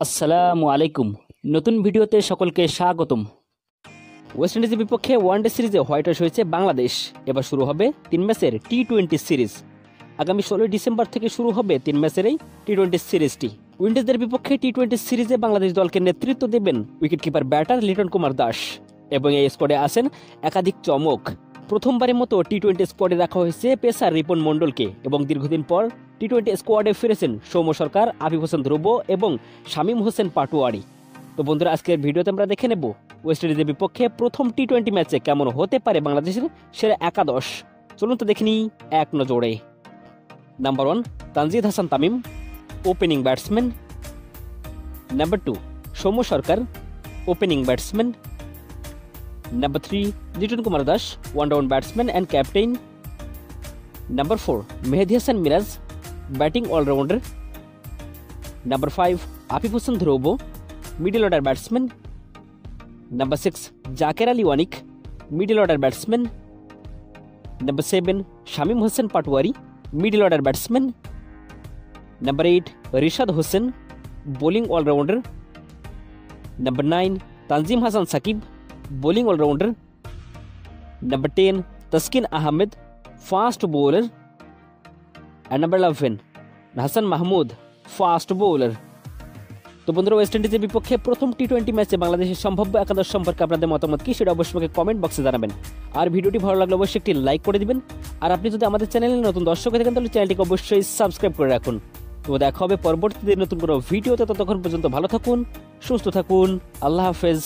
আসসালামু আলাইকুম। নতুন ভিডিওতে সকলকে স্বাগতম। ওয়েস্ট ইন্ডিজের বিপক্ষে ওয়ানডে সিরিজে হোয়াইট ওয়াশ হয়েছে বাংলাদেশ। এবার শুরু হবে 3 ম্যাচের টি-20 সিরিজ। আগামী 16 ডিসেম্বর থেকে শুরু হবে 3 ম্যাচের এই টি-20 সিরিজটি। উইন্ডিজদের বিপক্ষে টি-20 সিরিজে বাংলাদেশ দলকে নেতৃত্ব দেবেন উইকেটকিপার ব্যাটার লিটন কুমার দাস এবং এই স্কোয়াডে আছেন একাধিক চমক। প্রথমবারের মতো টি-20 স্কোয়াডে রাখা হয়েছে পেসার রিপন মণ্ডলকে এবং দীর্ঘদিন পর টি-20 স্কোয়াডে ফিরেছেন সৌম্য সরকার, আবিব হোসেন ধ্রুব এবং শামীম হোসেন পাটোয়ারি। তো বন্ধুরা, আজকের ভিডিওতে আমরা দেখে নেব ওয়েস্ট ইন্ডিজের বিপক্ষে প্রথম টি-20 ম্যাচে কেমন হতে পারে বাংলাদেশের সেরা একাদশ। চলুন তো দেখে নিই এক নজরে। Number 1 Tanzid Hasan Tamim, opening batsman. Number 2 Soumya Sarkar, opening batsman. Number 3 Liton Kumar Das, one down batsman and captain. Number 4 Mehedi Hasan Miraz, batting allrounder. Number 5 Afif Hossain Dhruvo, middle order batsman. Number 6 Jaker Ali Anik, middle order batsman. Number 7 Shamim Hossain Patwari, middle order batsman. Number 8 Rishad Hossain, bowling allrounder. Number 9 Tanzim Hasan Sakib, bowling allrounder. Number 10 Taskin Ahmed, fast bowler. And number 11 Hasan Mahmud, fast bowler. তো বন্ধুরা, West ইন্ডিজের বিপক্ষে প্রথম টি-20 ম্যাচে বাংলাদেশের সম্ভাব্য একাদশ সম্পর্কে আপনাদের মতামত কি সেটা অবশ্যই কমেন্ট বক্সে জানাবেন। আর ভিডিওটি ভালো লাগলে অবশ্যই একটি লাইক করে দিবেন। আর আপনি যদি আমাদের চ্যানেলে নতুন দর্শক হয়ে থাকেন তাহলে চ্যানেলটিকে অবশ্যই সাবস্ক্রাইব করে রাখুন। তো দেখা হবে পরবর্তীতে নতুন কোনো ভিডিওতে। ততক্ষণ পর্যন্ত ভালো থাকুন, সুস্থ থাকুন, আল্লাহ হাফেজ।